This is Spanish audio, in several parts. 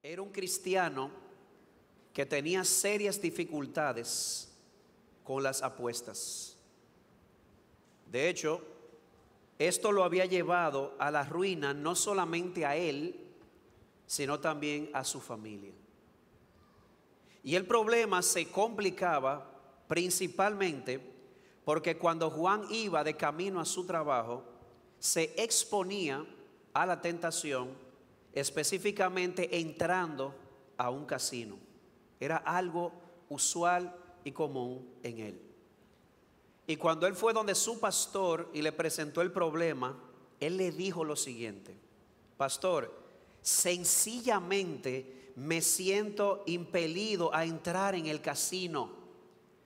Era un cristiano que tenía serias dificultades con las apuestas. De hecho, esto lo había llevado a la ruina no solamente a él, sino también a su familia. Y el problema se complicaba principalmente porque cuando Juan iba de camino a su trabajo, se exponía a la tentación, específicamente entrando a un casino. Era algo usual y común en él. Y cuando él fue donde su pastor y le presentó el problema, él le dijo lo siguiente: pastor, sencillamente me siento impelido a entrar en el casino.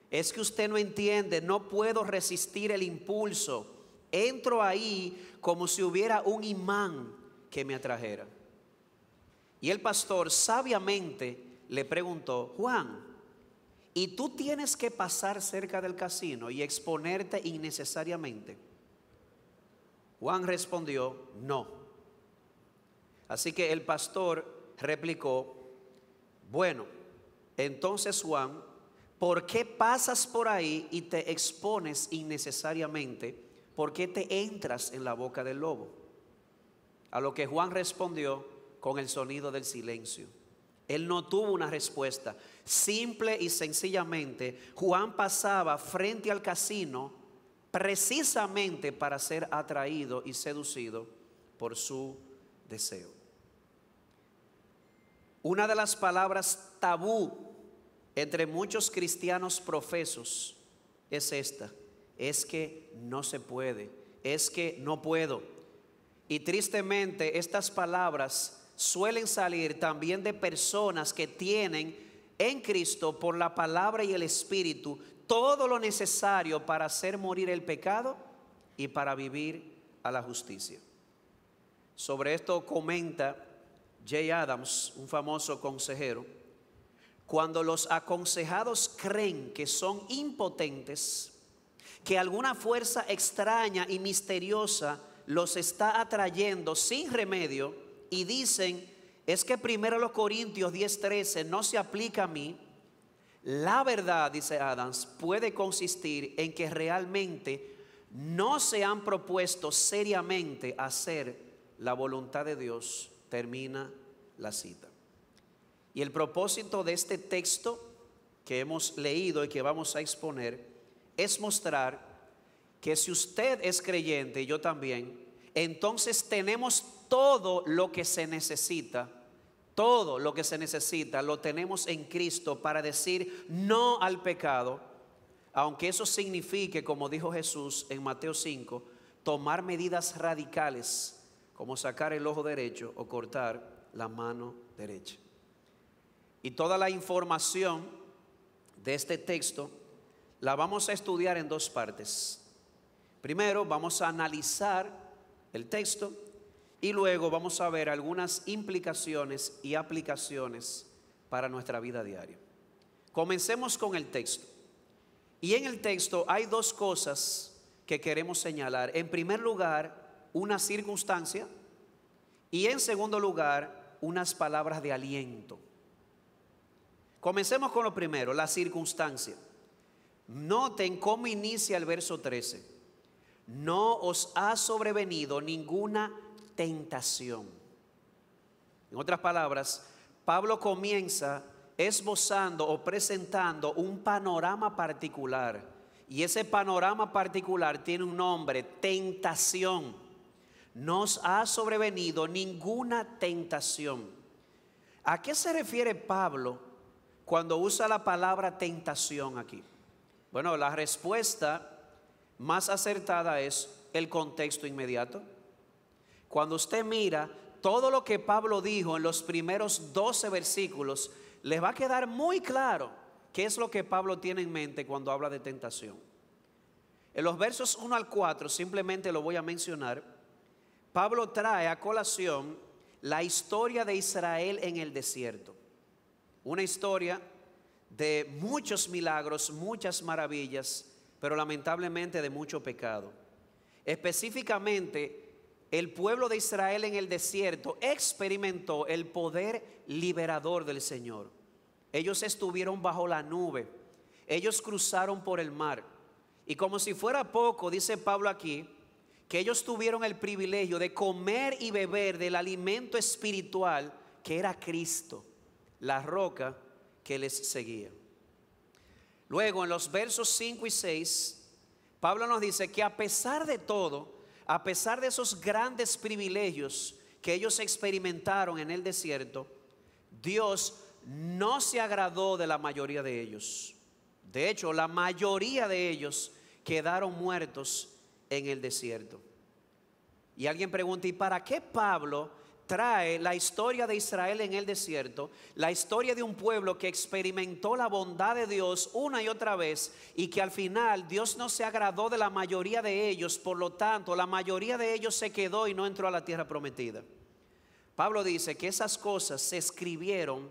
Es que usted no entiende, no puedo resistir el impulso. Entro ahí como si hubiera un imán que me atrajera. Y el pastor sabiamente le preguntó: Juan, ¿y tú tienes que pasar cerca del casino y exponerte innecesariamente? Juan respondió: no. Así que el pastor replicó: bueno, entonces Juan, ¿por qué pasas por ahí y te expones innecesariamente? ¿Por qué te entras en la boca del lobo? A lo que Juan respondió con el sonido del silencio. Él no tuvo una respuesta. Simple y sencillamente, Juan pasaba frente al casino precisamente para ser atraído y seducido por su deseo. Una de las palabras tabú entre muchos cristianos profesos es esta: es que no se puede, es que no puedo. Y tristemente estas palabras suelen salir también de personas que tienen en Cristo, por la palabra y el Espíritu, todo lo necesario para hacer morir el pecado y para vivir a la justicia. Sobre esto comenta Jay Adams, un famoso consejero: cuando los aconsejados creen que son impotentes, que alguna fuerza extraña y misteriosa los está atrayendo sin remedio, y dicen: es que 1 Corintios 10:13 no se aplica a mí, la verdad, dice Adams, puede consistir en que realmente no se han propuesto seriamente hacer la voluntad de Dios. Termina la cita. Y el propósito de este texto que hemos leído y que vamos a exponer es mostrar que si usted es creyente y yo también, entonces tenemos todo lo que se necesita. Todo lo que se necesita lo tenemos en Cristo para decir no al pecado, aunque eso signifique, como dijo Jesús en Mateo 5, tomar medidas radicales como sacar el ojo derecho o cortar la mano derecha. Y toda la información de este texto la vamos a estudiar en dos partes. Primero vamos a analizar el texto y luego vamos a ver algunas implicaciones y aplicaciones para nuestra vida diaria. Comencemos con el texto. Y en el texto hay dos cosas que queremos señalar. En primer lugar, una circunstancia, y en segundo lugar, unas palabras de aliento. Comencemos con lo primero, la circunstancia. Noten cómo inicia el verso 13. No os ha sobrevenido ninguna tentación. En otras palabras, Pablo comienza esbozando o presentando un panorama particular, y ese panorama particular tiene un nombre: tentación. No os ha sobrevenido ninguna tentación. ¿A qué se refiere Pablo cuando usa la palabra tentación aquí? Bueno, la respuesta más acertada es el contexto inmediato. Cuando usted mira todo lo que Pablo dijo en los primeros 12 versículos, les va a quedar muy claro qué es lo que Pablo tiene en mente cuando habla de tentación. En los versos 1 al 4, simplemente lo voy a mencionar, Pablo trae a colación la historia de Israel en el desierto. Una historia de muchos milagros, muchas maravillas, pero lamentablemente de mucho pecado. Específicamente, el pueblo de Israel en el desierto experimentó el poder liberador del Señor. Ellos estuvieron bajo la nube, ellos cruzaron por el mar. Y como si fuera poco, dice Pablo aquí, que ellos tuvieron el privilegio de comer y beber del alimento espiritual que era Cristo, la roca que les seguía. Luego en los versos 5 y 6, Pablo nos dice que a pesar de todo, a pesar de esos grandes privilegios que ellos experimentaron en el desierto, Dios no se agradó de la mayoría de ellos. De hecho, la mayoría de ellos quedaron muertos en el desierto. Y alguien pregunta, ¿y para qué Pablo trae la historia de Israel en el desierto? La historia de un pueblo que experimentó la bondad de Dios una y otra vez y que al final Dios no se agradó de la mayoría de ellos. Por lo tanto, la mayoría de ellos se quedó y no entró a la tierra prometida. Pablo dice que esas cosas se escribieron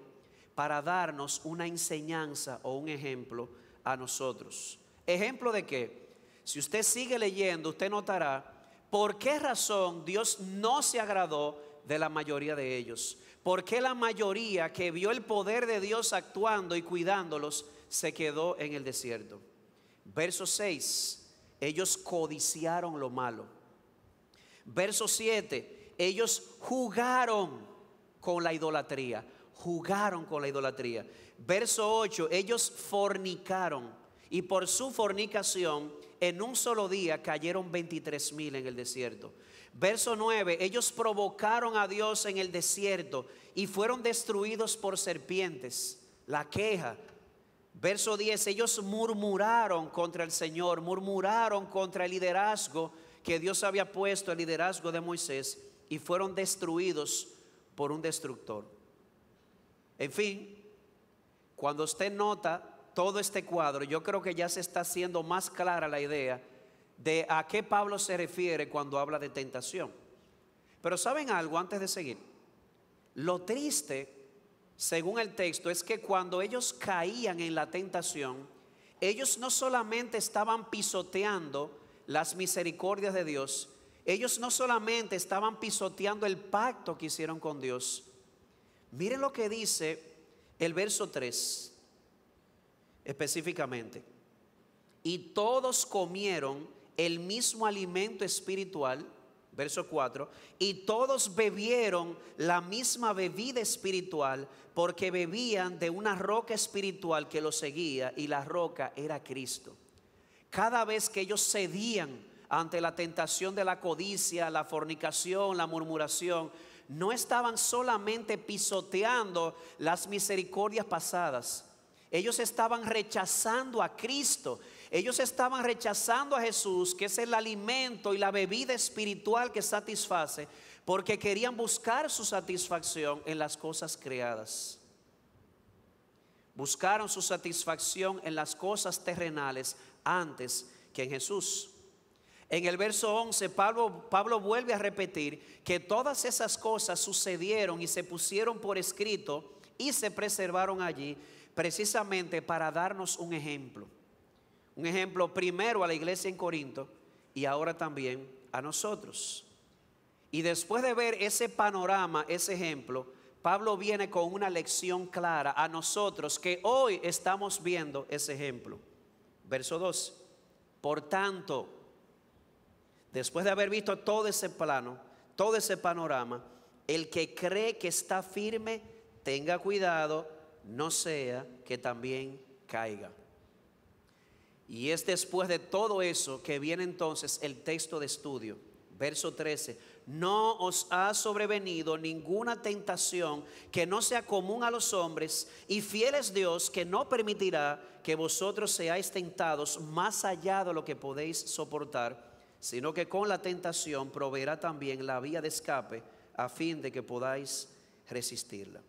para darnos una enseñanza o un ejemplo a nosotros. ¿Ejemplo de qué? Si usted sigue leyendo, usted notará por qué razón Dios no se agradó de la mayoría de ellos. ¿Por qué la mayoría que vio el poder de Dios actuando y cuidándolos se quedó en el desierto? Verso 6, ellos codiciaron lo malo. Verso 7, ellos jugaron con la idolatría. Jugaron con la idolatría. Verso 8, ellos fornicaron. Y por su fornicación, en un solo día cayeron 23,000 en el desierto. Verso 9, ellos provocaron a Dios en el desierto y fueron destruidos por serpientes. La queja. Verso 10, ellos murmuraron contra el Señor, murmuraron contra el liderazgo que Dios había puesto, el liderazgo de Moisés, y fueron destruidos por un destructor. En fin, cuando usted nota todo este cuadro, yo creo que ya se está haciendo más clara la idea de a qué Pablo se refiere cuando habla de tentación. Pero ¿saben algo antes de seguir? Lo triste, según el texto, es que cuando ellos caían en la tentación, ellos no solamente estaban pisoteando las misericordias de Dios, ellos no solamente estaban pisoteando el pacto que hicieron con Dios. Miren lo que dice el verso 3 específicamente. Y todos comieron el mismo alimento espiritual, verso 4, y todos bebieron la misma bebida espiritual, porque bebían de una roca espiritual que los seguía, y la roca era Cristo. Cada vez que ellos cedían ante la tentación de la codicia, la fornicación, la murmuración, no estaban solamente pisoteando las misericordias pasadas. Ellos estaban rechazando a Cristo. Ellos estaban rechazando a Jesús, que es el alimento y la bebida espiritual que satisface, porque querían buscar su satisfacción en las cosas creadas. Buscaron su satisfacción en las cosas terrenales antes que en Jesús. En el verso 11, Pablo vuelve a repetir que todas esas cosas sucedieron y se pusieron por escrito y se preservaron allí, precisamente para darnos un ejemplo. Un ejemplo primero a la iglesia en Corinto y ahora también a nosotros. Y después de ver ese panorama, ese ejemplo, Pablo viene con una lección clara a nosotros que hoy estamos viendo ese ejemplo. Verso 2. Por tanto, después de haber visto todo ese plano, todo ese panorama, el que cree que está firme, tenga cuidado, no sea que también caiga. Y es después de todo eso que viene entonces el texto de estudio. Verso 13, no os ha sobrevenido ninguna tentación que no sea común a los hombres, y fiel es Dios que no permitirá que vosotros seáis tentados más allá de lo que podéis soportar, sino que con la tentación proveerá también la vía de escape a fin de que podáis resistirla.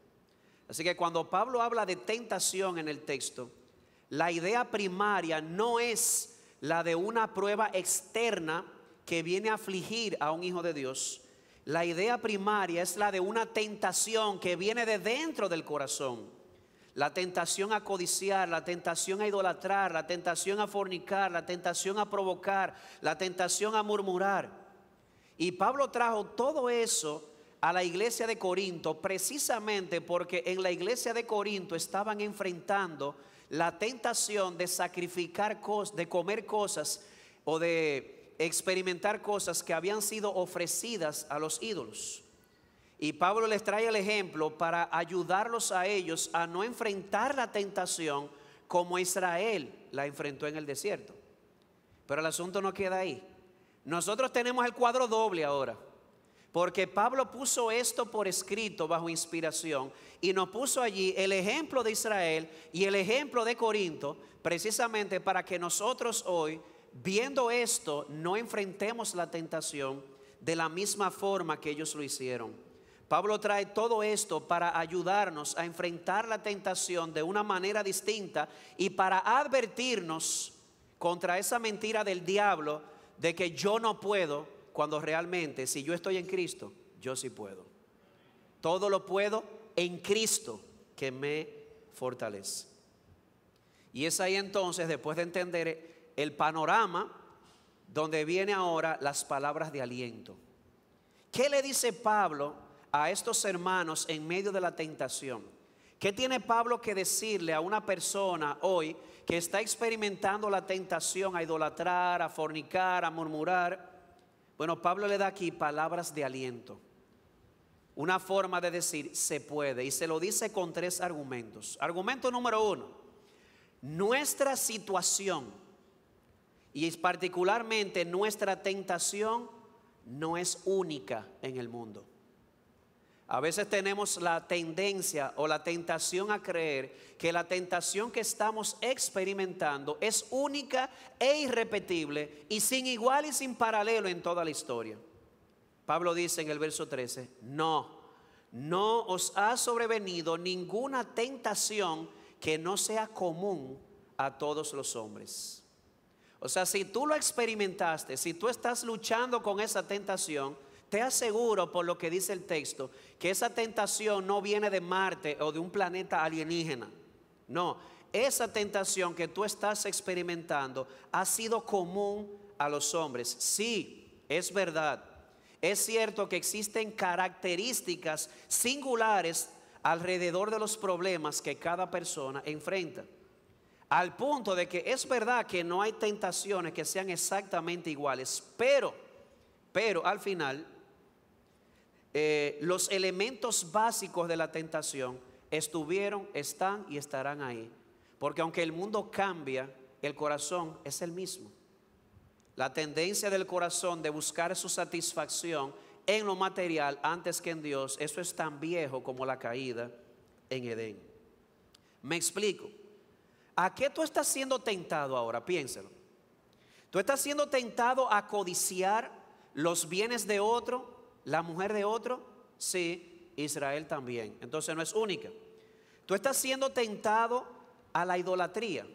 Así que cuando Pablo habla de tentación en el texto, la idea primaria no es la de una prueba externa que viene a afligir a un hijo de Dios. La idea primaria es la de una tentación que viene de dentro del corazón. La tentación a codiciar, la tentación a idolatrar, la tentación a fornicar, la tentación a provocar, la tentación a murmurar. Y Pablo trajo todo eso a la iglesia de Corinto precisamente porque en la iglesia de Corinto estaban enfrentando la tentación de sacrificar cosas, de comer cosas o de experimentar cosas que habían sido ofrecidas a los ídolos. Y Pablo les trae el ejemplo para ayudarlos a ellos a no enfrentar la tentación como Israel la enfrentó en el desierto. Pero el asunto no queda ahí. Nosotros tenemos el cuadro doble ahora, porque Pablo puso esto por escrito bajo inspiración y nos puso allí el ejemplo de Israel y el ejemplo de Corinto, precisamente para que nosotros hoy, viendo esto, no enfrentemos la tentación de la misma forma que ellos lo hicieron. Pablo trae todo esto para ayudarnos a enfrentar la tentación de una manera distinta y para advertirnos contra esa mentira del diablo de que yo no puedo, cuando realmente si yo estoy en Cristo, yo sí puedo. Todo lo puedo en Cristo que me fortalece. Y es ahí entonces, después de entender el panorama, donde viene ahora las palabras de aliento. ¿Qué le dice Pablo a estos hermanos en medio de la tentación? ¿Qué tiene Pablo que decirle a una persona hoy que está experimentando la tentación a idolatrar, a fornicar, a murmurar? Bueno, Pablo le da aquí palabras de aliento, una forma de decir se puede, y se lo dice con 3 argumentos. Argumento número 1: nuestra situación y particularmente nuestra tentación no es única en el mundo. A veces tenemos la tendencia o la tentación a creer que la tentación que estamos experimentando es única e irrepetible y sin igual y sin paralelo en toda la historia. Pablo dice en el verso 13, no os ha sobrevenido ninguna tentación que no sea común a todos los hombres. O sea, si tú lo experimentaste, si tú estás luchando con esa tentación, te aseguro por lo que dice el texto que esa tentación no viene de Marte o de un planeta alienígena. No, esa tentación que tú estás experimentando ha sido común a los hombres. Sí, es verdad. Es cierto que existen características singulares alrededor de los problemas que cada persona enfrenta. Al punto de que es verdad que no hay tentaciones que sean exactamente iguales, pero al final los elementos básicos de la tentación estuvieron, están y estarán ahí. Porque aunque el mundo cambia, el corazón es el mismo. La tendencia del corazón de buscar su satisfacción en lo material antes que en Dios, eso es tan viejo como la caída en Edén. Me explico. ¿A qué tú estás siendo tentado ahora? Piénsalo. ¿Tú estás siendo tentado a codiciar los bienes de otro, la mujer de otro? Sí, Israel también. Entonces no es única. ¿Tú estás siendo tentado a la idolatría?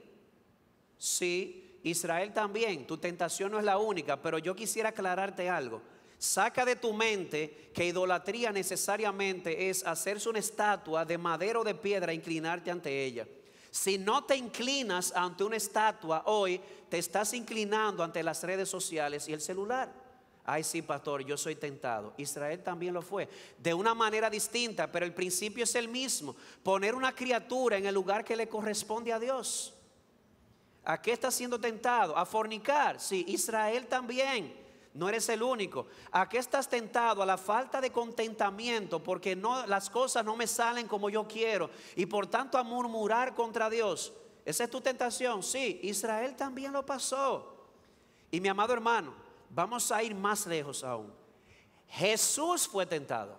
Sí, Israel también. Tu tentación no es la única, pero yo quisiera aclararte algo. Saca de tu mente que idolatría necesariamente es hacerse una estatua de madera o de piedra e inclinarte ante ella. Si no te inclinas ante una estatua hoy, te estás inclinando ante las redes sociales y el celular. Ay, sí, pastor, yo soy tentado. Israel también lo fue, de una manera distinta, pero el principio es el mismo. Poner una criatura en el lugar que le corresponde a Dios. ¿A qué estás siendo tentado? A fornicar. Sí, Israel también. No eres el único. ¿A qué estás tentado? A la falta de contentamiento, porque las cosas no me salen como yo quiero, y por tanto a murmurar contra Dios. ¿Esa es tu tentación? Sí, Israel también lo pasó. Y mi amado hermano, vamos a ir más lejos aún. Jesús fue tentado.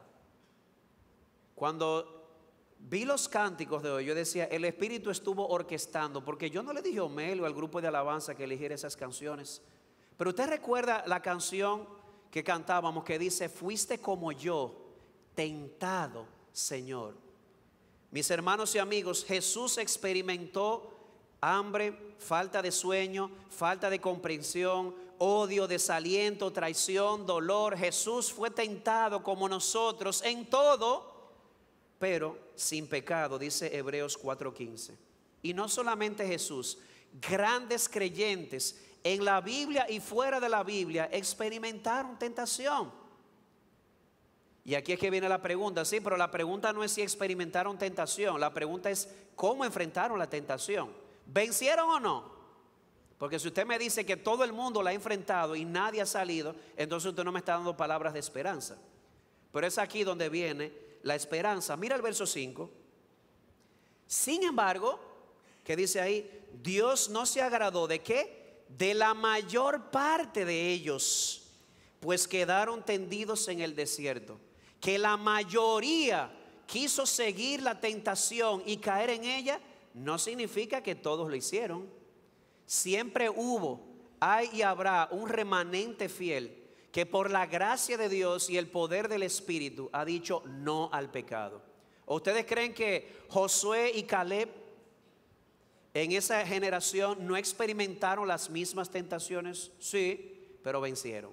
Cuando vi los cánticos de hoy, yo decía, el Espíritu estuvo orquestando, porque yo no le dije a Omelio, al grupo de alabanza, que eligiera esas canciones. Pero usted recuerda la canción que cantábamos que dice, fuiste como yo, tentado, Señor. Mis hermanos y amigos, Jesús experimentó hambre, falta de sueño, falta de comprensión, odio, desaliento, traición, dolor. Jesús fue tentado como nosotros en todo, pero sin pecado, dice Hebreos 4:15. Y no solamente Jesús, grandes creyentes en la Biblia y fuera de la Biblia experimentaron tentación. Y aquí es que viene la pregunta, sí, pero la pregunta no es si experimentaron tentación, la pregunta es cómo enfrentaron la tentación. ¿Vencieron o no? Porque si usted me dice que todo el mundo la ha enfrentado y nadie ha salido, entonces usted no me está dando palabras de esperanza. Pero es aquí donde viene la esperanza. Mira el verso 5. Sin embargo, ¿qué dice ahí? Dios no se agradó ¿de qué? De la mayor parte de ellos, pues quedaron tendidos en el desierto. Que la mayoría quiso seguir la tentación y caer en ella, no significa que todos lo hicieron. Siempre hubo, hay y habrá un remanente fiel que por la gracia de Dios y el poder del Espíritu ha dicho no al pecado. ¿Ustedes creen que Josué y Caleb en esa generación no experimentaron las mismas tentaciones? Sí, pero vencieron.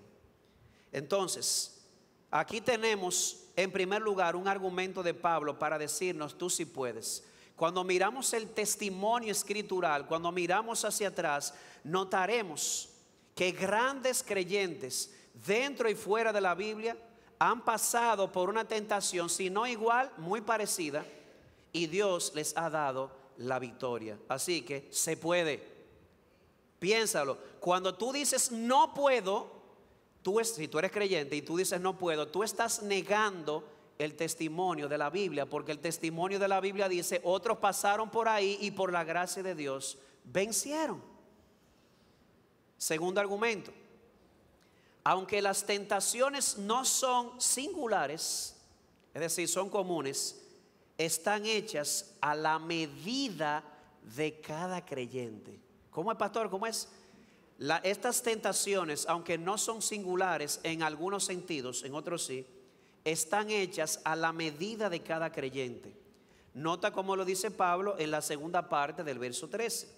Entonces, aquí tenemos en primer lugar un argumento de Pablo para decirnos tú sí puedes. Cuando miramos el testimonio escritural, cuando miramos hacia atrás, notaremos que grandes creyentes dentro y fuera de la Biblia han pasado por una tentación, si no igual, muy parecida, y Dios les ha dado la victoria. Así que se puede. Piénsalo, cuando tú dices no puedo, si tú eres creyente y tú dices no puedo, tú estás negando el testimonio de la Biblia, porque el testimonio de la Biblia dice otros pasaron por ahí y por la gracia de Dios vencieron. Segundo argumento, aunque las tentaciones no son singulares, es decir, son comunes, están hechas a la medida de cada creyente. ¿Cómo es, pastor? ¿Cómo es? Estas tentaciones, aunque no son singulares en algunos sentidos, en otros sí, están hechas a la medida de cada creyente. Nota cómo lo dice Pablo en la segunda parte del verso 13.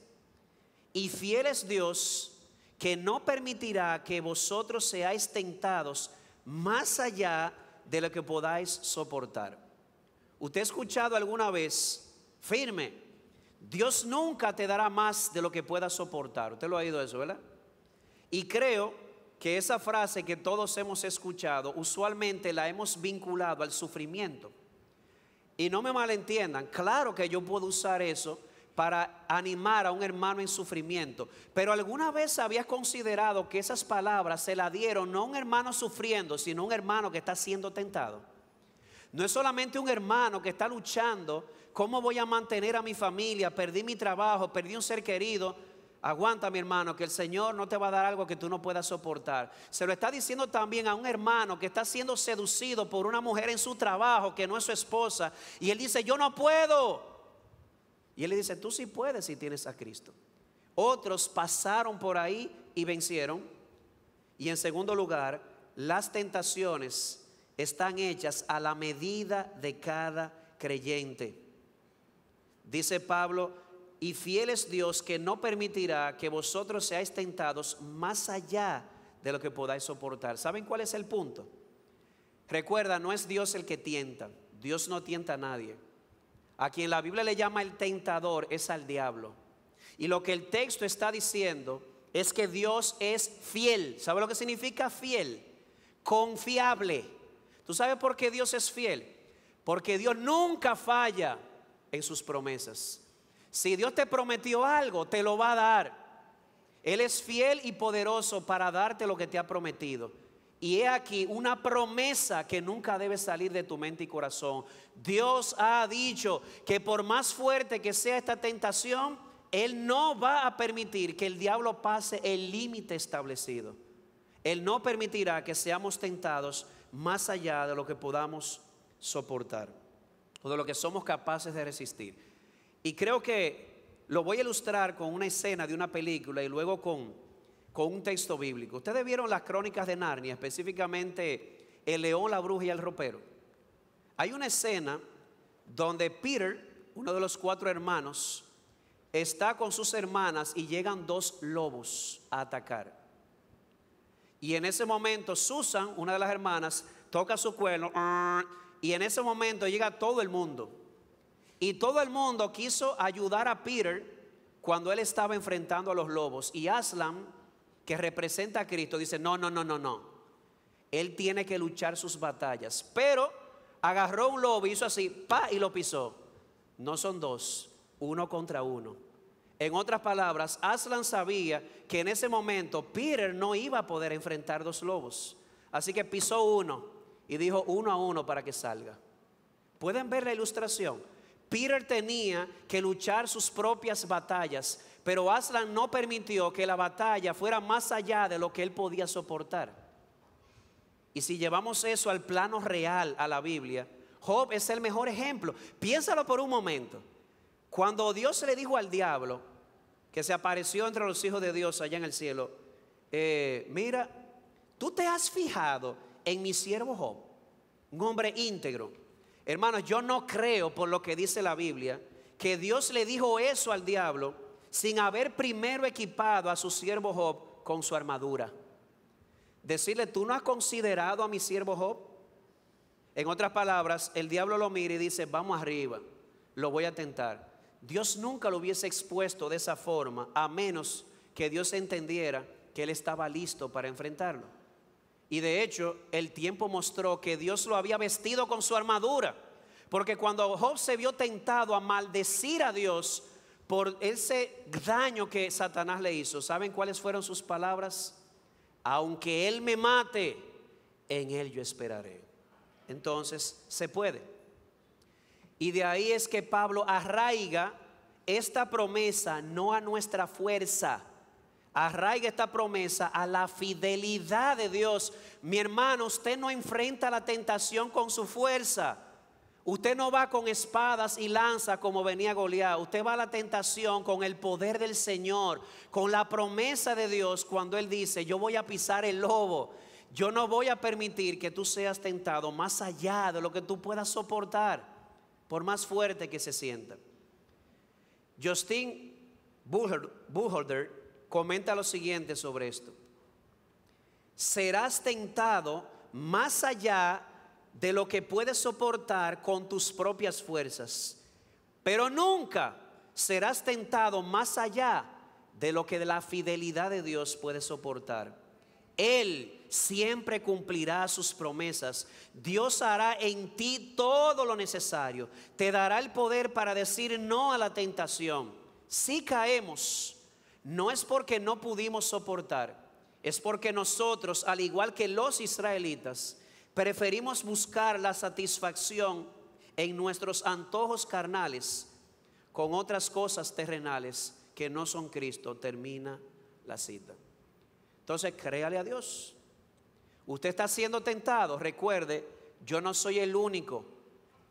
Y fiel es Dios, que no permitirá que vosotros seáis tentados más allá de lo que podáis soportar. ¿Usted ha escuchado alguna vez, firme, Dios nunca te dará más de lo que puedas soportar? Usted lo ha oído eso, ¿verdad? Y creo que esa frase que todos hemos escuchado, usualmente la hemos vinculado al sufrimiento. Y no me malentiendan, claro que yo puedo usar eso para animar a un hermano en sufrimiento, pero ¿alguna vez habías considerado que esas palabras se las dieron no a un hermano sufriendo, sino a un hermano que está siendo tentado? No es solamente un hermano que está luchando, ¿cómo voy a mantener a mi familia? Perdí mi trabajo, perdí un ser querido. Aguanta, mi hermano, que el Señor no te va a dar algo que tú no puedas soportar. Se lo está diciendo también a un hermano que está siendo seducido por una mujer en su trabajo que no es su esposa, y él dice, yo no puedo. Y él le dice, tú sí puedes si tienes a Cristo. Otros pasaron por ahí y vencieron. Y en segundo lugar, las tentaciones están hechas a la medida de cada creyente. Dice Pablo, y fiel es Dios, que no permitirá que vosotros seáis tentados más allá de lo que podáis soportar. ¿Saben cuál es el punto? Recuerda, no es Dios el que tienta. Dios no tienta a nadie. A quien la Biblia le llama el tentador es al diablo. Y lo que el texto está diciendo es que Dios es fiel. ¿Sabe lo que significa fiel? Confiable. ¿Tú sabes por qué Dios es fiel? Porque Dios nunca falla en sus promesas. Si Dios te prometió algo, te lo va a dar. Él es fiel y poderoso para darte lo que te ha prometido. Y he aquí una promesa que nunca debe salir de tu mente y corazón. Dios ha dicho que por más fuerte que sea esta tentación, Él no va a permitir que el diablo pase el límite establecido. Él no permitirá que seamos tentados más allá de lo que podamos soportar o de lo que somos capaces de resistir. Y creo que lo voy a ilustrar con una escena de una película y luego con un texto bíblico. Ustedes vieron las Crónicas de Narnia, específicamente El león, la bruja y el ropero. Hay una escena donde Peter, uno de los 4 hermanos, está con sus hermanas y llegan 2 lobos a atacar. Y en ese momento Susan, una de las hermanas, toca su cuerno y en ese momento llega todo el mundo. Y todo el mundo quiso ayudar a Peter cuando él estaba enfrentando a los lobos. Y Aslan, que representa a Cristo, dice, no, no, no, no, no. Él tiene que luchar sus batallas. Pero agarró un lobo y hizo así, pa, y lo pisó. No son dos, uno contra uno. En otras palabras, Aslan sabía que en ese momento Peter no iba a poder enfrentar dos lobos. Así que pisó uno y dijo 1 a 1 para que salga. ¿Pueden ver la ilustración? Peter tenía que luchar sus propias batallas, pero Aslan no permitió que la batalla fuera más allá de lo que él podía soportar. Y si llevamos eso al plano real, a la Biblia, Job es el mejor ejemplo. Piénsalo por un momento. Cuando Dios le dijo al diablo, que se apareció entre los hijos de Dios allá en el cielo, mira, tú te has fijado en mi siervo Job, un hombre íntegro. Hermanos, yo no creo, por lo que dice la Biblia, que Dios le dijo eso al diablo sin haber primero equipado a su siervo Job con su armadura. Decirle, ¿tú no has considerado a mi siervo Job? En otras palabras, el diablo lo mira y dice, vamos arriba, lo voy a tentar. Dios nunca lo hubiese expuesto de esa forma, a menos que Dios entendiera que él estaba listo para enfrentarlo. Y de hecho, el tiempo mostró que Dios lo había vestido con su armadura. Porque cuando Job se vio tentado a maldecir a Dios por ese daño que Satanás le hizo, ¿saben cuáles fueron sus palabras? Aunque él me mate, en él yo esperaré. Entonces, se puede. Y de ahí es que Pablo arraiga esta promesa no a nuestra fuerza, arraiga esta promesa a la fidelidad de Dios. Mi hermano, usted no enfrenta la tentación con su fuerza. Usted no va con espadas y lanza como venía Goliat. Usted va a la tentación con el poder del Señor, con la promesa de Dios cuando Él dice, yo voy a pisar el lobo. Yo no voy a permitir que tú seas tentado más allá de lo que tú puedas soportar, por más fuerte que se sienta. Justin Buchholder comenta lo siguiente sobre esto: serás tentado más allá de lo que puedes soportar con tus propias fuerzas, pero nunca serás tentado más allá de lo que la fidelidad de Dios puede soportar. Él siempre cumplirá sus promesas. Dios hará en ti todo lo necesario. Te dará el poder para decir no a la tentación. Si caemos, no es porque no pudimos soportar, es porque nosotros, al igual que los israelitas, preferimos buscar la satisfacción en nuestros antojos carnales con otras cosas terrenales que no son Cristo. Termina la cita. Entonces, créale a Dios. Usted está siendo tentado. Recuerde, yo no soy el único.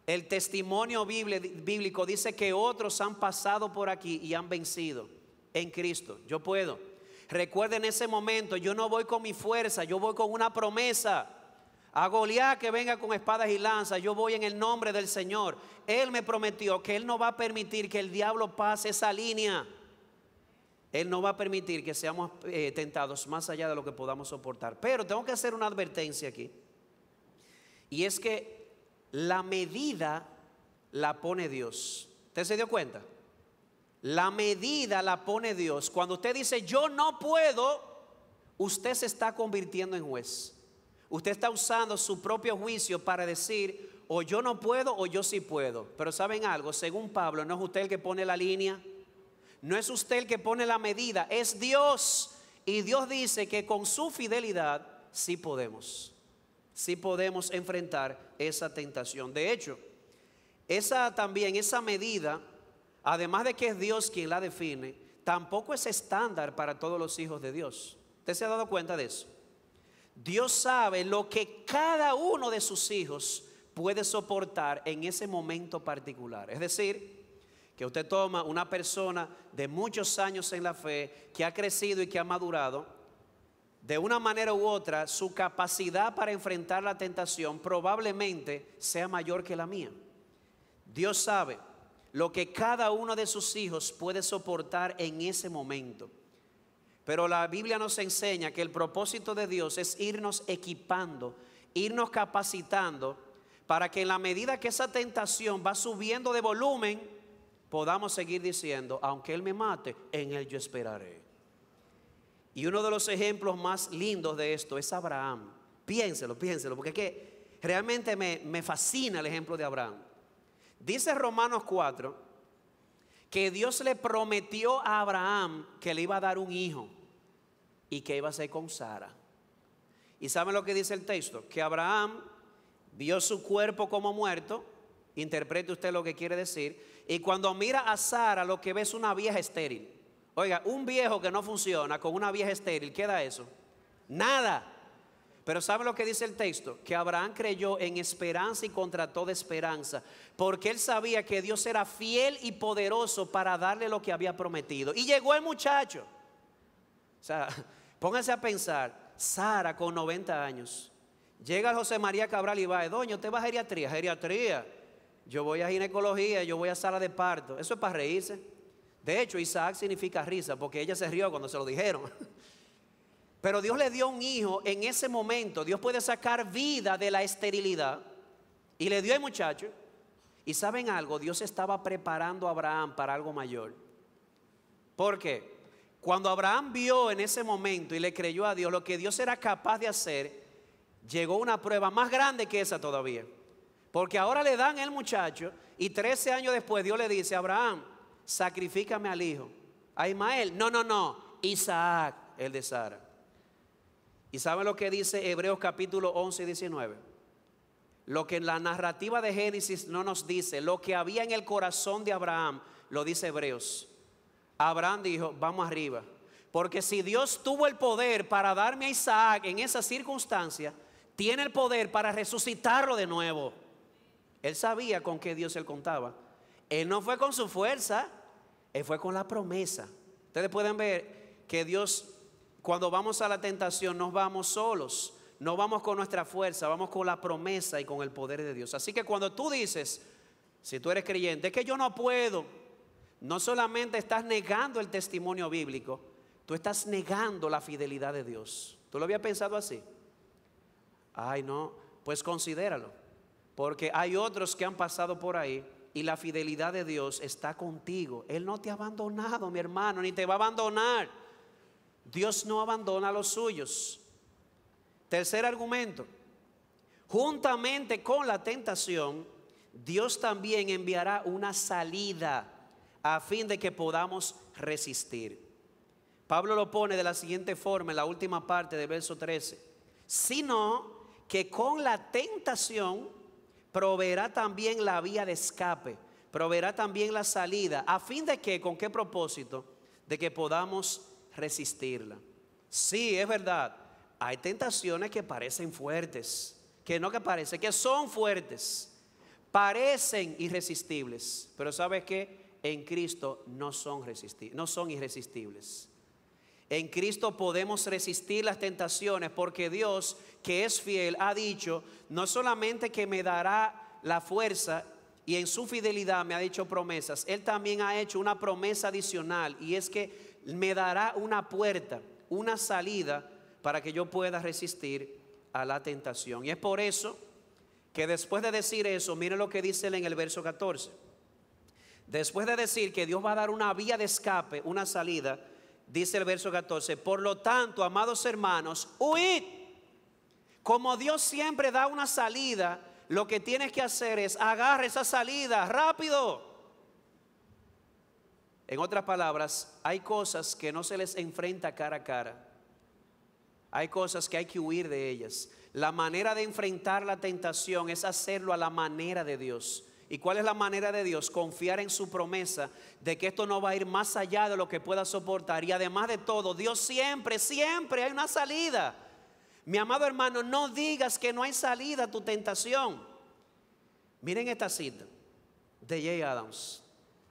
El testimonio bíblico dice que otros han pasado por aquí y han vencido en Cristo. Yo puedo. Recuerde, en ese momento yo no voy con mi fuerza, yo voy con una promesa. A Goliat que venga con espadas y lanzas, yo voy en el nombre del Señor. Él me prometió que Él no va a permitir que el diablo pase esa línea. Él no va a permitir que seamos tentados más allá de lo que podamos soportar. Pero tengo que hacer una advertencia aquí. Y es que la medida la pone Dios. ¿Usted se dio cuenta? La medida la pone Dios. Cuando usted dice yo no puedo, usted se está convirtiendo en juez. Usted está usando su propio juicio para decir o yo no puedo o yo sí puedo. Pero ¿saben algo? Según Pablo, no es usted el que pone la línea. No es usted el que pone la medida, es Dios. Y Dios dice que con su fidelidad sí podemos enfrentar esa tentación. De hecho, esa medida, además de que es Dios quien la define, tampoco es estándar para todos los hijos de Dios. ¿Usted se ha dado cuenta de eso? Dios sabe lo que cada uno de sus hijos puede soportar en ese momento particular. Es decir, que usted toma una persona de muchos años en la fe, que ha crecido y que ha madurado, de una manera u otra, su capacidad para enfrentar la tentación probablemente sea mayor que la mía. Dios sabe lo que cada uno de sus hijos puede soportar en ese momento. Pero la Biblia nos enseña que el propósito de Dios es irnos equipando, irnos capacitando, para que en la medida que esa tentación va subiendo de volumen, podamos seguir diciendo, aunque Él me mate, en Él yo esperaré. Y uno de los ejemplos más lindos de esto es Abraham. Piénselo, porque es que realmente me fascina el ejemplo de Abraham. Dice Romanos 4 que Dios le prometió a Abraham que le iba a dar un hijo y que iba a ser con Sara. ¿Y saben lo que dice el texto? Que Abraham vio su cuerpo como muerto, interprete usted lo que quiere decir, y cuando mira a Sara lo que ve es una vieja estéril. Oiga, un viejo que no funciona con una vieja estéril, ¿qué da eso? Nada. Pero ¿sabe lo que dice el texto? Que Abraham creyó en esperanza y contra toda esperanza, porque él sabía que Dios era fiel y poderoso para darle lo que había prometido. Y llegó el muchacho. O sea, pónganse a pensar, Sara con 90 años, llega José María Cabral y va, doña, ¿usted va a geriatría? Geriatría. Yo voy a ginecología, yo voy a sala de parto. Eso es para reírse. De hecho, Isaac significa risa, porque ella se rió cuando se lo dijeron. Pero Dios le dio un hijo en ese momento. Dios puede sacar vida de la esterilidad. Y le dio al muchacho. Y ¿saben algo? Dios estaba preparando a Abraham para algo mayor. ¿Por qué? Cuando Abraham vio en ese momento y le creyó a Dios lo que Dios era capaz de hacer, llegó una prueba más grande que esa todavía. Porque ahora le dan el muchacho y 13 años después Dios le dice, Abraham, sacrifícame al hijo. A Ismael, no, Isaac, el de Sara. ¿Y saben lo que dice Hebreos capítulo 11 y 19? Lo que en la narrativa de Génesis no nos dice, lo que había en el corazón de Abraham, lo dice Hebreos. Abraham dijo, vamos arriba, porque si Dios tuvo el poder para darme a Isaac en esa circunstancia, tiene el poder para resucitarlo de nuevo. Él sabía con qué Dios él contaba. Él no fue con su fuerza, él fue con la promesa. Ustedes pueden ver que Dios, cuando vamos a la tentación, no vamos solos, no vamos con nuestra fuerza, vamos con la promesa y con el poder de Dios. Así que cuando tú dices, si tú eres creyente, es que yo no puedo, no solamente estás negando el testimonio bíblico, tú estás negando la fidelidad de Dios. ¿Tú lo habías pensado así? Ay, no, pues considéralo, porque hay otros que han pasado por ahí y la fidelidad de Dios está contigo. Él no te ha abandonado, mi hermano, ni te va a abandonar. Dios no abandona a los suyos. Tercer argumento, juntamente con la tentación, Dios también enviará una salida a fin de que podamos resistir. Pablo lo pone de la siguiente forma en la última parte del verso 13. Sino que con la tentación proveerá también la vía de escape, proveerá también la salida, a fin de que, ¿con qué propósito? De que podamos resistirla. Sí, es verdad, hay tentaciones que parecen fuertes, que no que parecen, que son fuertes, parecen irresistibles, pero ¿sabes qué? En Cristo no son irresistibles. En Cristo podemos resistir las tentaciones porque Dios, que es fiel, ha dicho no solamente que me dará la fuerza y en su fidelidad me ha dicho promesas, Él también ha hecho una promesa adicional y es que me dará una puerta, una salida para que yo pueda resistir a la tentación. Y es por eso que después de decir eso, miren lo que dice él en el verso 14. Después de decir que Dios va a dar una vía de escape, una salida, dice el verso 14, por lo tanto, amados hermanos, huid. Como Dios siempre da una salida, lo que tienes que hacer es agarrar esa salida rápido. En otras palabras, hay cosas que no se les enfrenta cara a cara. Hay cosas que hay que huir de ellas. La manera de enfrentar la tentación es hacerlo a la manera de Dios. ¿Y cuál es la manera de Dios? Confiar en su promesa de que esto no va a ir más allá de lo que pueda soportar. Y además de todo, Dios siempre hay una salida. Mi amado hermano, no digas que no hay salida a tu tentación. Miren esta cita de Jay Adams.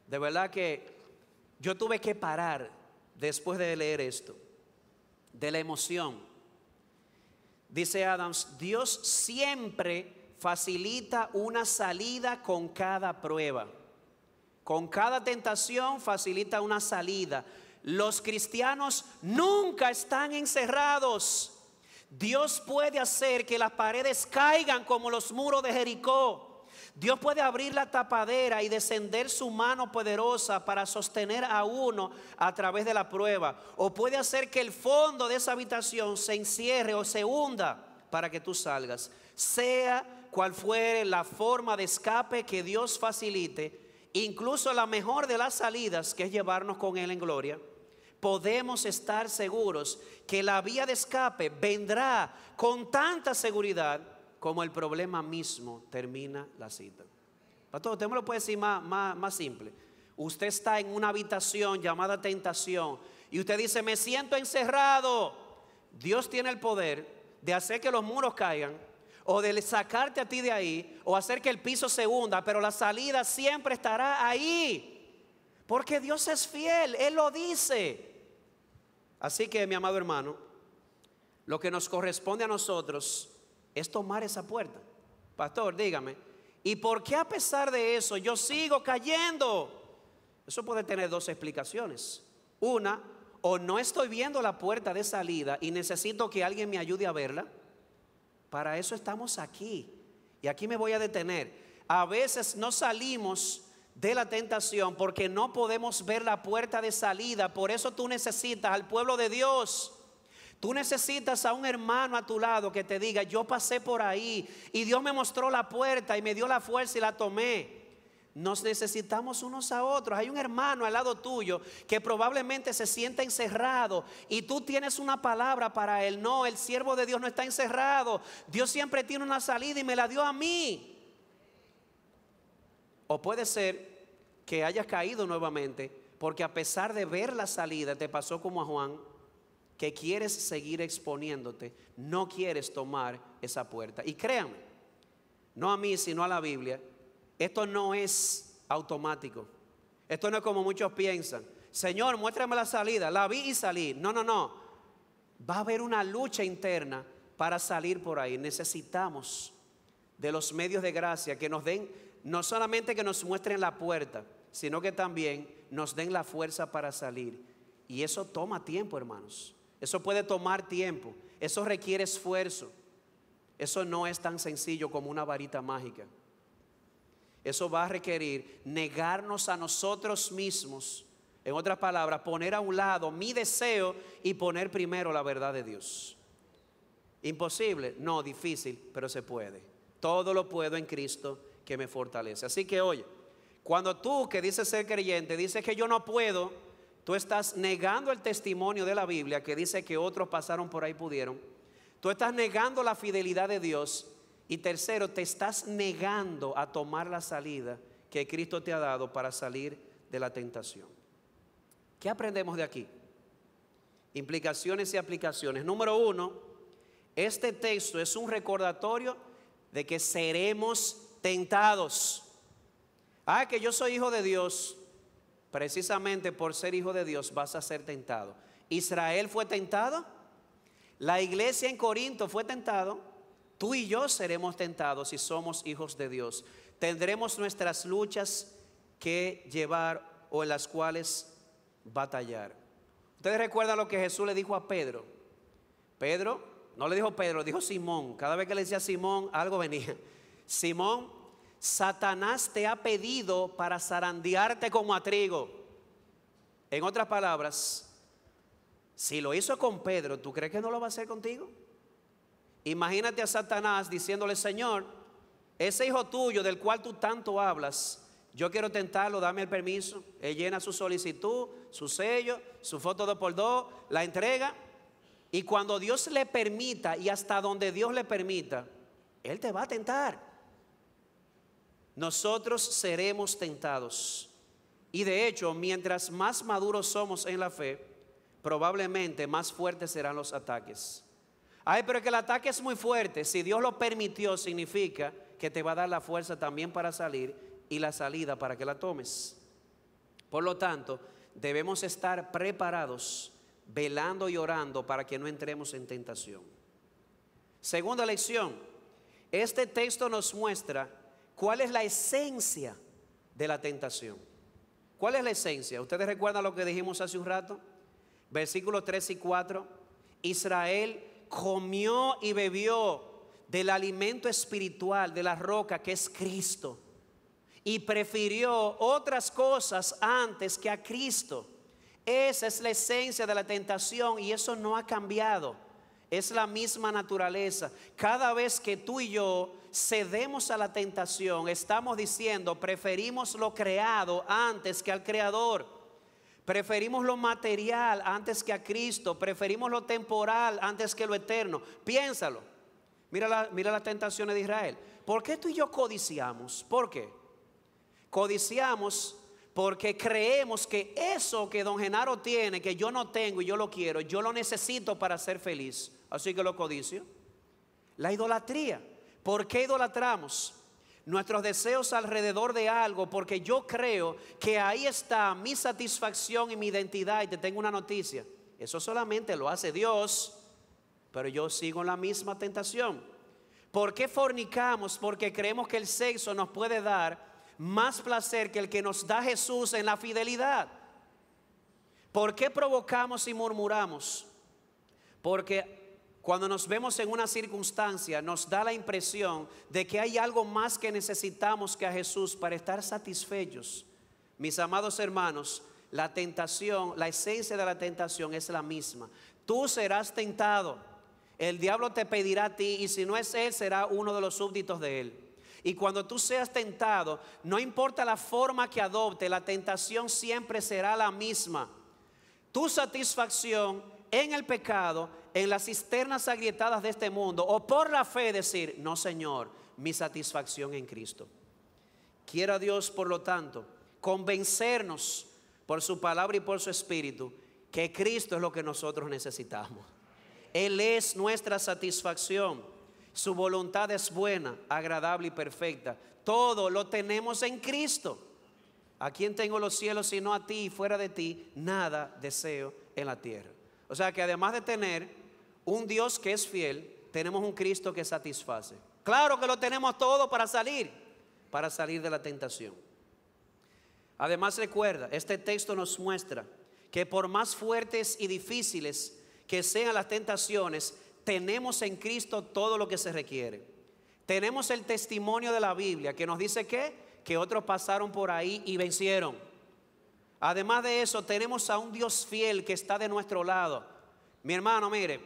De verdad que yo tuve que parar después de leer esto, de la emoción. Dice Adams, Dios siempre facilita una salida con cada prueba. Con cada tentación facilita una salida. Los cristianos nunca están encerrados. Dios puede hacer que las paredes caigan como los muros de Jericó. Dios puede abrir la tapadera y descender su mano poderosa para sostener a uno a través de la prueba. O puede hacer que el fondo de esa habitación se encierre o se hunda para que tú salgas. Sea cual fuere la forma de escape que Dios facilite, incluso la mejor de las salidas, que es llevarnos con Él en gloria, podemos estar seguros que la vía de escape vendrá con tanta seguridad como el problema mismo termina la cita. Pastor, usted me lo puede decir más simple. Usted está en una habitación llamada tentación y usted dice: me siento encerrado. Dios tiene el poder de hacer que los muros caigan, o de sacarte a ti de ahí, o hacer que el piso se hunda, pero la salida siempre estará ahí, porque Dios es fiel, Él lo dice. Así que, mi amado hermano, lo que nos corresponde a nosotros es tomar esa puerta. Pastor, dígame, ¿y por qué a pesar de eso yo sigo cayendo? Eso puede tener dos explicaciones. Una, o no estoy viendo la puerta de salida y necesito que alguien me ayude a verla. Para eso estamos aquí. Y aquí me voy a detener. A veces no salimos de la tentación porque no podemos ver la puerta de salida. Por eso tú necesitas al pueblo de Dios. Tú necesitas a un hermano a tu lado que te diga: yo pasé por ahí y Dios me mostró la puerta y me dio la fuerza y la tomé. Nos necesitamos unos a otros. Hay un hermano al lado tuyo que probablemente se sienta encerrado y tú tienes una palabra para él. No, el siervo de Dios no está encerrado. Dios siempre tiene una salida y me la dio a mí. O puede ser que hayas caído nuevamente porque a pesar de ver la salida te pasó como a Juan, que quieres seguir exponiéndote, no quieres tomar esa puerta. Y créanme, no a mí sino a la Biblia, esto no es automático. Esto no es como muchos piensan: Señor, muéstrame la salida, la vi y salí. No. Va a haber una lucha interna para salir por ahí. Necesitamos de los medios de gracia que nos den, no solamente que nos muestren la puerta, sino que también nos den la fuerza para salir. Y eso toma tiempo, hermanos. Eso puede tomar tiempo. Eso requiere esfuerzo. Eso no es tan sencillo como una varita mágica. Eso va a requerir negarnos a nosotros mismos. En otras palabras, poner a un lado mi deseo y poner primero la verdad de Dios. ¿Imposible? No, difícil, pero se puede. Todo lo puedo en Cristo que me fortalece. Así que oye, cuando tú, que dices ser creyente, dices que yo no puedo, tú estás negando el testimonio de la Biblia que dice que otros pasaron por ahí y pudieron. Tú estás negando la fidelidad de Dios. Y tercero, te estás negando a tomar la salida que Cristo te ha dado para salir de la tentación. ¿Qué aprendemos de aquí? Implicaciones y aplicaciones. Número uno, este texto es un recordatorio de que seremos tentados. Que yo soy hijo de Dios. Precisamente por ser hijo de Dios vas a ser tentado. Israel fue tentado. La iglesia en Corinto fue tentado. Tú y yo seremos tentados si somos hijos de Dios. Tendremos nuestras luchas que llevar o en las cuales batallar. Ustedes recuerdan lo que Jesús le dijo a Pedro. Pedro, no le dijo Pedro, dijo Simón. Cada vez que le decía Simón, algo venía. Simón, Satanás te ha pedido para zarandearte como a trigo. En otras palabras, si lo hizo con Pedro, ¿tú crees que no lo va a hacer contigo? Imagínate a Satanás diciéndole: Señor, ese hijo tuyo del cual tú tanto hablas, yo quiero tentarlo, dame el permiso. Él llena su solicitud, su sello, su foto 2x2, la entrega. Y cuando Dios le permita y hasta donde Dios le permita, Él te va a tentar. Nosotros seremos tentados. Y de hecho, mientras más maduros somos en la fe, probablemente más fuertes serán los ataques. Pero que el ataque es muy fuerte. Si Dios lo permitió, significa que te va a dar la fuerza también para salir y la salida para que la tomes. Por lo tanto, debemos estar preparados, velando y orando para que no entremos en tentación. Segunda lección, este texto nos muestra cuál es la esencia de la tentación. ¿Cuál es la esencia? ¿Ustedes recuerdan lo que dijimos hace un rato? Versículos 3 y 4. Israel comió y bebió del alimento espiritual, de la roca que es Cristo, y prefirió otras cosas antes que a Cristo. Esa es la esencia de la tentación y eso no ha cambiado. Es la misma naturaleza. Cada vez que tú y yo cedemos a la tentación, estamos diciendo, preferimos lo creado antes que al Creador. Preferimos lo material antes que a Cristo. Preferimos lo temporal antes que lo eterno. Piénsalo. Mira las tentaciones de Israel. ¿Por qué tú y yo codiciamos? ¿Por qué? Codiciamos porque creemos que eso que don Genaro tiene, que yo no tengo y yo lo quiero, yo lo necesito para ser feliz. Así que lo codicio. La idolatría. ¿Por qué idolatramos? Nuestros deseos alrededor de algo, porque yo creo que ahí está mi satisfacción y mi identidad. Y te tengo una noticia: eso solamente lo hace Dios, pero yo sigo en la misma tentación. ¿Por qué fornicamos? Porque creemos que el sexo nos puede dar más placer que el que nos da Jesús en la fidelidad. ¿Por qué provocamos y murmuramos? Porque cuando nos vemos en una circunstancia nos da la impresión de que hay algo más que necesitamos que a Jesús para estar satisfechos. Mis amados hermanos, la tentación, la esencia de la tentación es la misma. Tú serás tentado. El diablo te pedirá a ti, y si no es él, será uno de los súbditos de él. Y cuando tú seas tentado, no importa la forma que adopte, la tentación siempre será la misma. Tu satisfacción en el pecado, en las cisternas agrietadas de este mundo, o por la fe decir: no, Señor, mi satisfacción en Cristo. Quiera Dios, por lo tanto, convencernos por su palabra y por su espíritu que Cristo es lo que nosotros necesitamos. Él es nuestra satisfacción. Su voluntad es buena, agradable y perfecta. Todo lo tenemos en Cristo. ¿A quién tengo los cielos sino a ti? Y fuera de ti nada deseo en la tierra. O sea que además de tener un Dios que es fiel, tenemos un Cristo que satisface. Claro que lo tenemos todo para salir de la tentación. Además, recuerda, este texto nos muestra que por más fuertes y difíciles que sean las tentaciones, tenemos en Cristo todo lo que se requiere. Tenemos el testimonio de la Biblia que nos dice que otros pasaron por ahí y vencieron. Además de eso, tenemos a un Dios fiel que está de nuestro lado. Mi hermano, mire,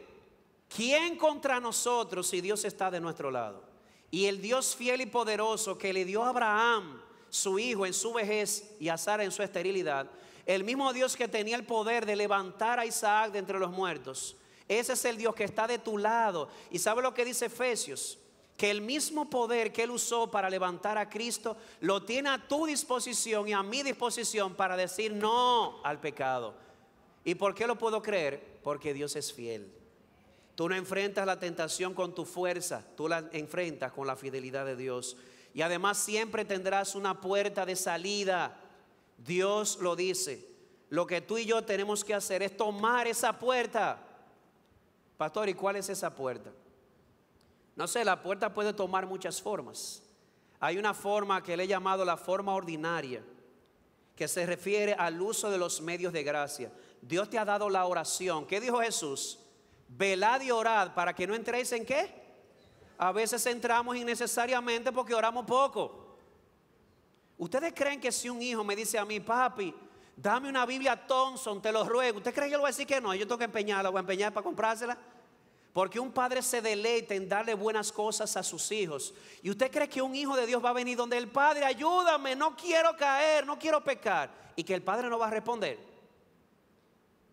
¿quién contra nosotros si Dios está de nuestro lado? Y el Dios fiel y poderoso que le dio a Abraham su hijo en su vejez y a Sara en su esterilidad, el mismo Dios que tenía el poder de levantar a Isaac de entre los muertos, ese es el Dios que está de tu lado. ¿Y sabe lo que dice Efesios? Que el mismo poder que Él usó para levantar a Cristo lo tiene a tu disposición y a mi disposición para decir no al pecado. ¿Y por qué lo puedo creer? Porque Dios es fiel. Tú no enfrentas la tentación con tu fuerza, tú la enfrentas con la fidelidad de Dios. Y además siempre tendrás una puerta de salida. Dios lo dice. Lo que tú y yo tenemos que hacer es tomar esa puerta. Pastor, ¿y cuál es esa puerta? No sé, la puerta puede tomar muchas formas. Hay una forma que le he llamado la forma ordinaria, que se refiere al uso de los medios de gracia. Dios te ha dado la oración. ¿Qué dijo Jesús? Velad y orad para que no entréis en ¿qué? A veces entramos innecesariamente porque oramos poco. ¿Ustedes creen que si un hijo me dice a mí: papi, dame una Biblia Thompson, te lo ruego? ¿Usted cree que yo le voy a decir que no? Yo tengo que empeñarla, voy a empeñar para comprársela. Porque un padre se deleita en darle buenas cosas a sus hijos. ¿Y usted cree que un hijo de Dios va a venir donde el padre: ayúdame, no quiero caer, no quiero pecar? Y que el padre no va a responder.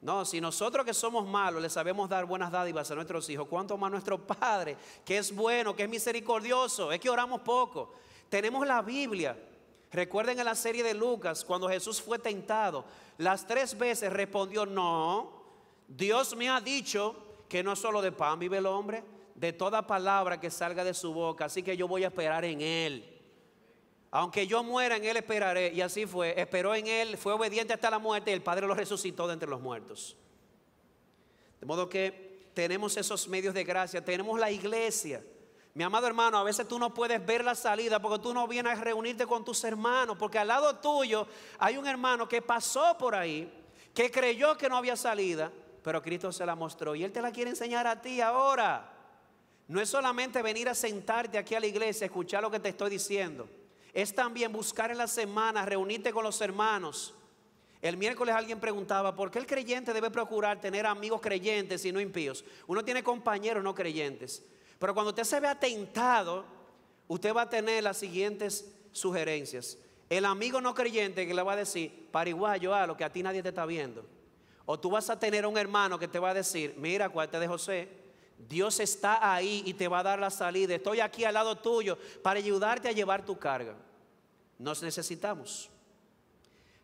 No, si nosotros que somos malos le sabemos dar buenas dádivas a nuestros hijos, ¿cuánto más nuestro Padre, que es bueno, que es misericordioso? Es que oramos poco. Tenemos la Biblia. Recuerden en la serie de Lucas, cuando Jesús fue tentado, las 3 veces respondió: no, Dios me ha dicho que no solo de pan vive el hombre, de toda palabra que salga de su boca. Así que yo voy a esperar en Él. Aunque yo muera, en Él esperaré. Y así fue, esperó en Él, fue obediente hasta la muerte y el Padre lo resucitó de entre los muertos. De modo que tenemos esos medios de gracia, tenemos la iglesia. Mi amado hermano, a veces tú no puedes ver la salida porque tú no vienes a reunirte con tus hermanos, porque al lado tuyo hay un hermano que pasó por ahí, que creyó que no había salida, pero Cristo se la mostró y Él te la quiere enseñar a ti ahora. no es solamente venir a sentarte aquí a la iglesia, escuchar lo que te estoy diciendo. Es también buscar en la semana, reunirte con los hermanos. El miércoles alguien preguntaba, ¿por qué el creyente debe procurar tener amigos creyentes y no impíos? Uno tiene compañeros no creyentes. Pero cuando usted se vea tentado, usted va a tener las siguientes sugerencias. El amigo no creyente que le va a decir, pariguayo, lo que a ti nadie te está viendo. O tú vas a tener un hermano que te va a decir, mira, acuérdate de José, Dios está ahí y te va a dar la salida. Estoy aquí al lado tuyo para ayudarte a llevar tu carga. Nos necesitamos.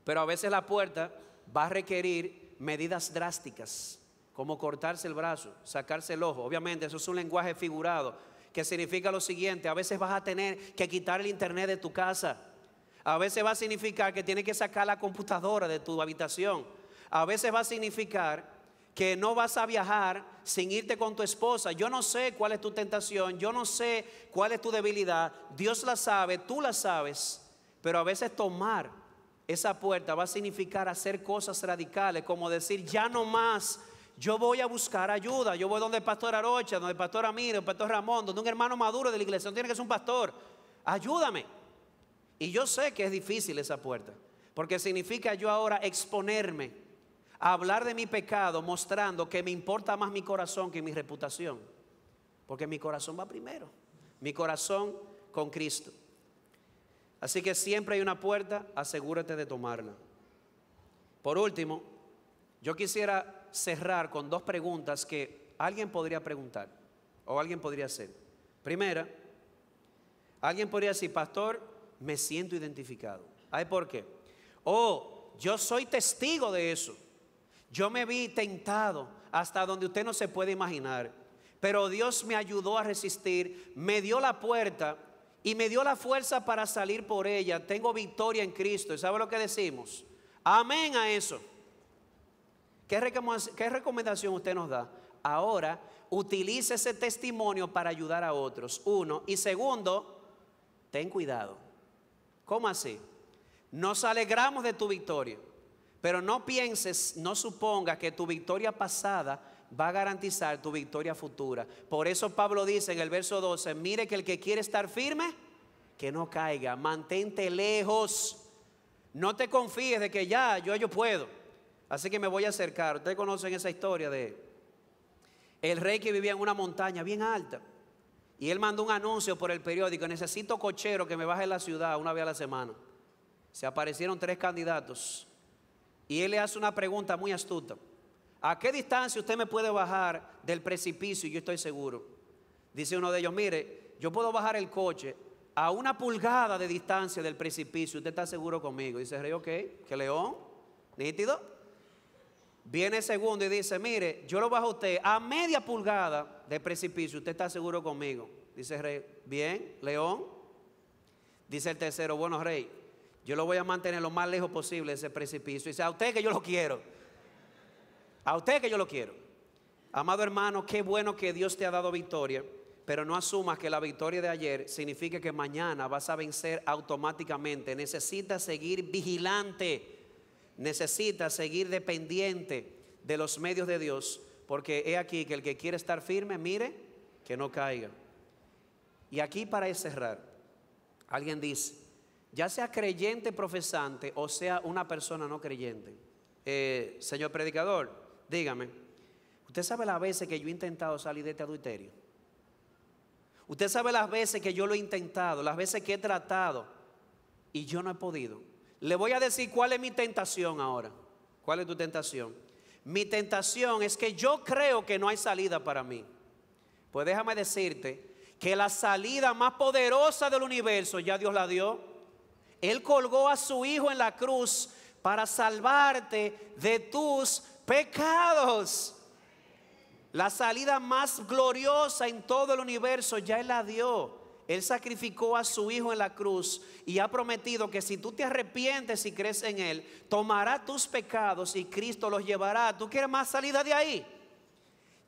Pero a veces la puerta va a requerir medidas drásticas, como cortarse el brazo, sacarse el ojo. Obviamente eso es un lenguaje figurado, que significa lo siguiente: a veces vas a tener que quitar el internet de tu casa. A veces va a significar que tienes que sacar la computadora de tu habitación. A veces va a significar que no vas a viajar sin irte con tu esposa. Yo no sé cuál es tu tentación, yo no sé cuál es tu debilidad. Dios la sabe, tú la sabes. Pero a veces tomar esa puerta va a significar hacer cosas radicales, como decir, ya no más, yo voy a buscar ayuda. Yo voy donde el pastor Arocha, donde el pastor Amiro, el pastor Ramón, donde un hermano maduro de la iglesia. No tiene que ser un pastor, ayúdame. Y yo sé que es difícil esa puerta, porque significa yo ahora exponerme, hablar de mi pecado, mostrando que me importa más mi corazón que mi reputación, porque mi corazón va primero, mi corazón con Cristo. Así que siempre hay una puerta, asegúrate de tomarla. Por último, yo quisiera cerrar con dos preguntas que alguien podría preguntar o alguien podría hacer. Primera, alguien podría decir, pastor, me siento identificado. ¿Ay, por qué? Yo soy testigo de eso. Yo me vi tentado hasta donde usted no se puede imaginar, pero Dios me ayudó a resistir, me dio la puerta y me dio la fuerza para salir por ella. Tengo victoria en Cristo. ¿Y sabe lo que decimos? Amén a eso. ¿Qué recomendación usted nos da? Ahora, utilice ese testimonio para ayudar a otros. Uno. Y segundo, ten cuidado. ¿Cómo así? Nos alegramos de tu victoria, pero no pienses, no supongas que tu victoria pasada va a garantizar tu victoria futura. Por eso Pablo dice en el verso 12, mire que el que quiere estar firme, que no caiga, mantente lejos. No te confíes de que yo puedo, así que me voy a acercar. Ustedes conocen esa historia de el rey que vivía en una montaña bien alta, y él mandó un anuncio por el periódico, necesito cochero que me baje en la ciudad una vez a la semana. Se aparecieron 3 candidatos y él le hace una pregunta muy astuta. ¿A qué distancia usted me puede bajar del precipicio? Y yo estoy seguro. Dice uno de ellos, mire, yo puedo bajar el coche a 1 pulgada de distancia del precipicio. ¿Usted está seguro conmigo? Dice el rey, ok, que león, nítido. Viene el segundo y dice, mire, yo lo bajo a usted a media pulgada de precipicio. ¿Usted está seguro conmigo? Dice el rey, bien, león. Dice el tercero, bueno, rey, yo lo voy a mantener lo más lejos posible de ese precipicio. Dice, a usted que yo lo quiero. A usted que yo lo quiero. Amado hermano, qué bueno que Dios te ha dado victoria, pero no asumas que la victoria de ayer significa que mañana vas a vencer automáticamente. Necesitas seguir vigilante. Necesitas seguir dependiente de los medios de Dios, porque he aquí que el que quiere estar firme, mire, que no caiga. Y aquí para cerrar, alguien dice, ya sea creyente profesante o sea una persona no creyente, señor predicador, dígame, ¿usted sabe las veces que yo he intentado salir de este adulterio? ¿Usted sabe las veces que yo lo he intentado, las veces que he tratado y yo no he podido? Le voy a decir cuál es mi tentación ahora. ¿Cuál es tu tentación? Mi tentación es que yo creo que no hay salida para mí. Pues déjame decirte que la salida más poderosa del universo ya Dios la dio. Él colgó a su Hijo en la cruz para salvarte de tus pecados. La salida más gloriosa en todo el universo ya Él la dio. Él sacrificó a su Hijo en la cruz y ha prometido que si tú te arrepientes y crees en Él, tomará tus pecados y Cristo los llevará. ¿Tú quieres más salida de ahí?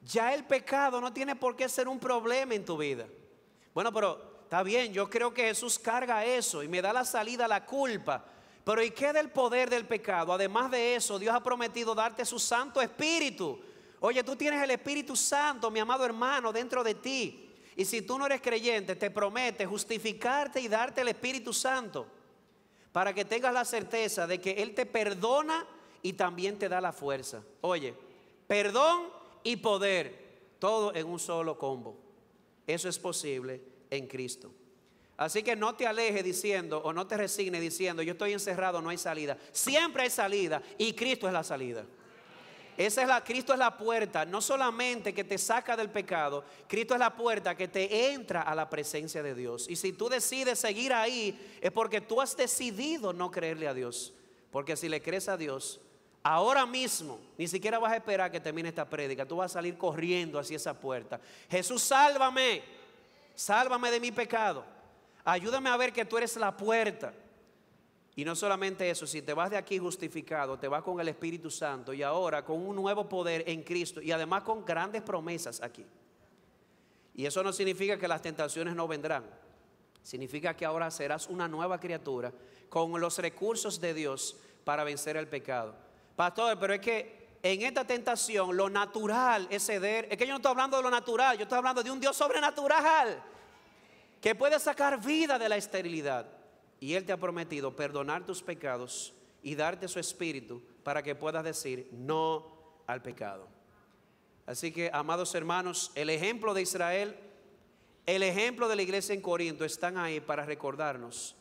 Ya el pecado no tiene por qué ser un problema en tu vida. Bueno, pero está bien, yo creo que Jesús carga eso y me da la salida a la culpa. Pero ¿y qué del poder del pecado? Además de eso, Dios ha prometido darte su Santo Espíritu. Oye, tú tienes el Espíritu Santo, mi amado hermano, dentro de ti. Y si tú no eres creyente, te promete justificarte y darte el Espíritu Santo para que tengas la certeza de que Él te perdona y también te da la fuerza. Oye, perdón y poder, todo en un solo combo. Eso es posible en Cristo. Así que no te alejes diciendo, o no te resignes diciendo, yo estoy encerrado, no hay salida. Siempre hay salida y Cristo es la salida. Cristo es la puerta, no solamente que te saca del pecado, Cristo es la puerta que te entra a la presencia de Dios. Y si tú decides seguir ahí, es porque tú has decidido no creerle a Dios. Porque si le crees a Dios, ahora mismo, ni siquiera vas a esperar que termine esta prédica, tú vas a salir corriendo hacia esa puerta. Jesús, sálvame, sálvame de mi pecado. Ayúdame a ver que tú eres la puerta. Y no solamente eso, si te vas de aquí justificado, te vas con el Espíritu Santo y ahora con un nuevo poder en Cristo y además con grandes promesas aquí. Y eso no significa que las tentaciones no vendrán. Significa que ahora serás una nueva criatura con los recursos de Dios para vencer el pecado. Pastor, pero es que en esta tentación lo natural es ceder. Es que yo no estoy hablando de lo natural, yo estoy hablando de un Dios sobrenatural que puede sacar vida de la esterilidad. Y Él te ha prometido perdonar tus pecados y darte su espíritu para que puedas decir no al pecado. Así que, amados hermanos, el ejemplo de Israel, el ejemplo de la iglesia en Corinto están ahí para recordarnos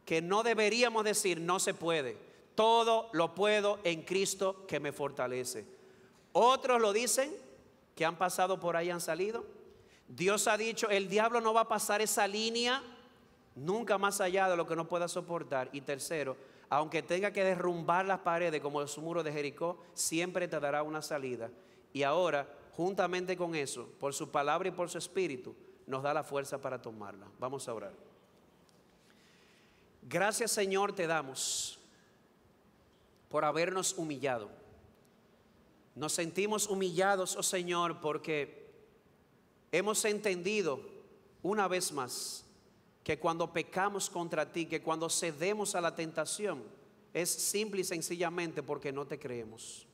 que no deberíamos decir no se puede. Todo lo puedo en Cristo que me fortalece. Otros lo dicen, que han pasado por ahí, han salido. Dios ha dicho, el diablo no va a pasar esa línea nunca más allá de lo que no pueda soportar. Y tercero, aunque tenga que derrumbar las paredes como los muros de Jericó, siempre te dará una salida. Y ahora, juntamente con eso, por su palabra y por su espíritu, nos da la fuerza para tomarla. Vamos a orar. Gracias, Señor, te damos por habernos humillado. Nos sentimos humillados, oh Señor, porque hemos entendido una vez más que cuando pecamos contra ti, que cuando cedemos a la tentación, es simple y sencillamente porque no te creemos.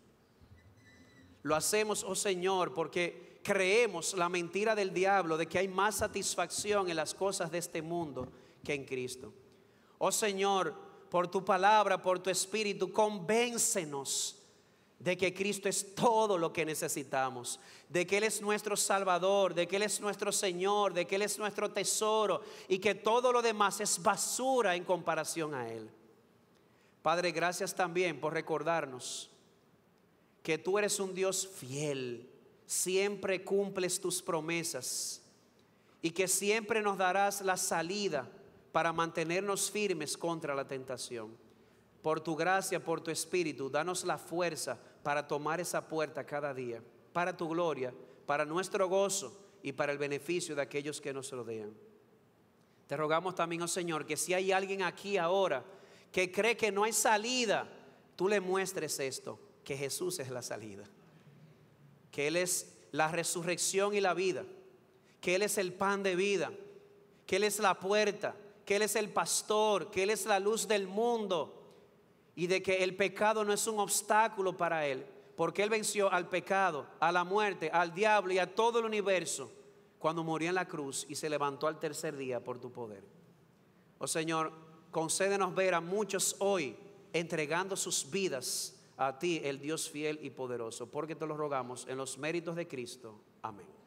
Lo hacemos, oh Señor, porque creemos la mentira del diablo de que hay más satisfacción en las cosas de este mundo que en Cristo. Oh Señor, por tu palabra, por tu espíritu, convéncenos de que Cristo es todo lo que necesitamos, de que Él es nuestro Salvador, de que Él es nuestro Señor, de que Él es nuestro tesoro y que todo lo demás es basura en comparación a Él. Padre, gracias también por recordarnos que tú eres un Dios fiel, siempre cumples tus promesas y que siempre nos darás la salida para mantenernos firmes contra la tentación. Por tu gracia, por tu espíritu, danos la fuerza para tomar esa puerta cada día, para tu gloria, para nuestro gozo y para el beneficio de aquellos que nos rodean. Te rogamos también, oh Señor, que si hay alguien aquí ahora que cree que no hay salida, tú le muestres esto, que Jesús es la salida, que Él es la resurrección y la vida, que Él es el pan de vida, que Él es la puerta, que Él es el pastor, que Él es la luz del mundo. Y de que el pecado no es un obstáculo para Él, porque Él venció al pecado, a la muerte, al diablo y a todo el universo cuando murió en la cruz y se levantó al tercer día por tu poder. Oh Señor, concédenos ver a muchos hoy entregando sus vidas a ti, el Dios fiel y poderoso, porque te lo rogamos en los méritos de Cristo. Amén.